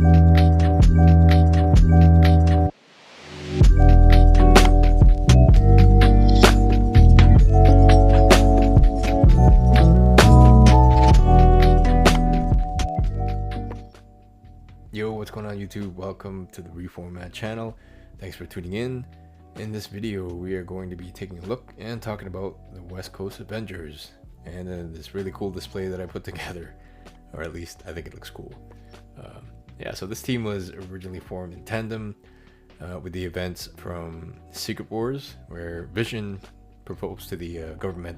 Yo, what's going on YouTube? Welcome to the Reformat channel. Thanks for tuning in. In this video, we are going to be taking a look and talking about the Westcoast Avengers and this really cool display that I put together, or at least I think it looks cool. So this team was originally formed in tandem with the events from Secret Wars, where Vision proposed to the government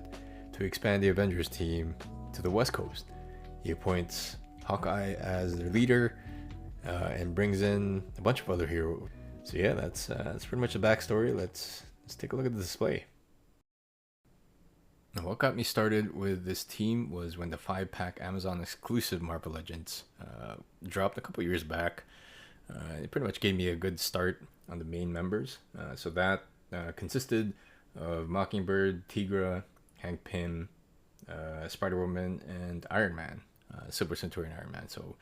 to expand the Avengers team to the West Coast. He appoints Hawkeye as their leader, and brings in a bunch of other heroes. So yeah, that's pretty much the backstory. Let's take a look at the display. Now, what got me started with this team was when the 5-pack Amazon exclusive Marvel Legends dropped a couple years back. It pretty much gave me a good start on the main members. So that consisted of Mockingbird, Tigra, Hank Pym, Spider-Woman, and Iron Man, Silver Centurion Iron Man. So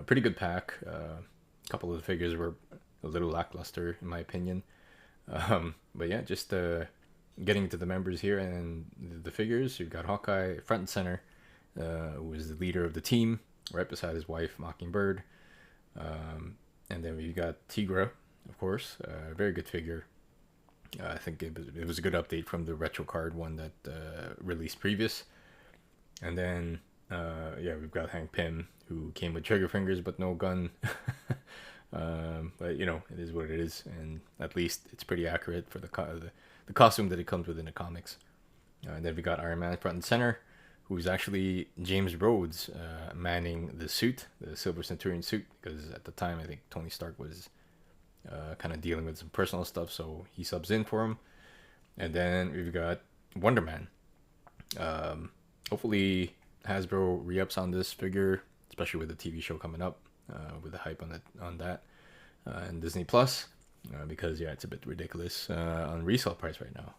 pretty good pack. A couple of the figures were a little lackluster in my opinion, but yeah, just getting into the members here and the figures. You've got Hawkeye front and center, who is the leader of the team, right beside his wife Mockingbird, and then we've got Tigra, of course, a very good figure. I think it was a good update from the retro card one that released previous. And then we've got Hank Pym, who came with trigger fingers but no gun. But it is what it is, and at least it's pretty accurate for the costume that it comes with in the comics. And then we got Iron Man front and center, who's actually James Rhodes manning the suit, the Silver Centurion suit, because at the time I think Tony Stark was kind of dealing with some personal stuff, so he subs in for him. And then we've got Wonder Man. Hopefully Hasbro re-ups on this figure, especially with the TV show coming up, with the hype on that, and Disney Plus, because it's a bit ridiculous on resale price right now.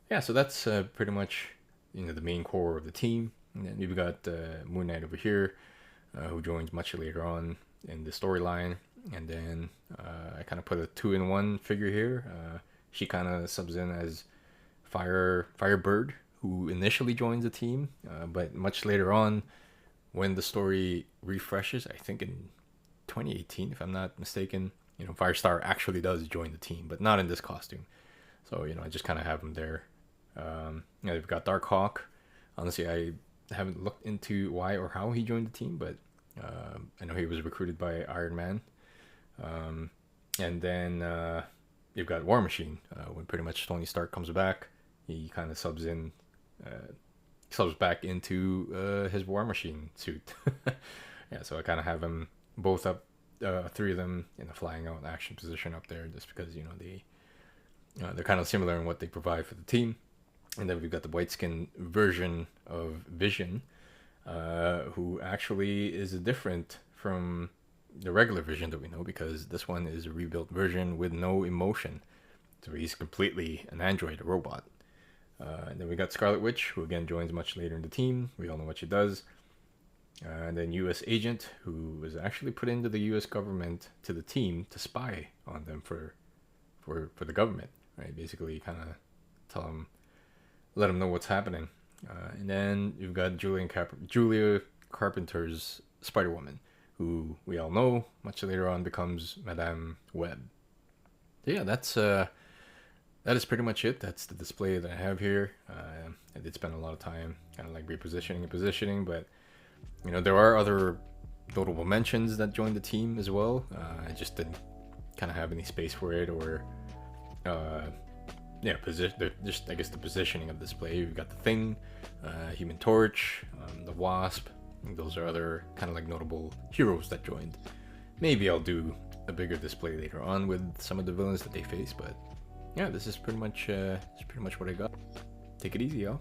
Yeah, so that's pretty much the main core of the team. And then we've got Moon Knight over here, who joins much later on in the storyline. And then I kind of put a 2-in-1 figure here. She kind of subs in as Firebird, who initially joins the team, but much later on, when the story refreshes, I think in 2018, if I'm not mistaken, Firestar actually does join the team, but not in this costume. So, I just kind of have him there. We've got Dark Hawk. Honestly, I haven't looked into why or how he joined the team, but I know he was recruited by Iron Man. And then you've got War Machine. When pretty much Tony Stark comes back, he kind of subs back into his War Machine suit. Yeah, so I kind of have them both up, three of them in a flying out action position up there, just because they're kind of similar in what they provide for the team. And then we've got the white skin version of Vision, who actually is different from the regular Vision that we know, because this one is a rebuilt version with no emotion, so he's completely an android, a robot. And then we got Scarlet Witch, who again joins much later in the team. We all know what she does. And then U.S. Agent, who was actually put into the U.S. government to the team to spy on them for the government, right? Basically, kind of let them know what's happening. And then you've got Julia Carpenter's Spider-Woman, who we all know much later on becomes Madame Web. So yeah, that is pretty much it. That's the display that I have here. I did spend a lot of time kind of like repositioning and positioning, but there are other notable mentions that joined the team as well. I just didn't kind of have any space for it, or just I guess the positioning of the display. You've got the Thing, Human Torch, the Wasp. Those are other kind of like notable heroes that joined. Maybe I'll do a bigger display later on with some of the villains that they face, but yeah, this is pretty much what I got. Take it easy, y'all.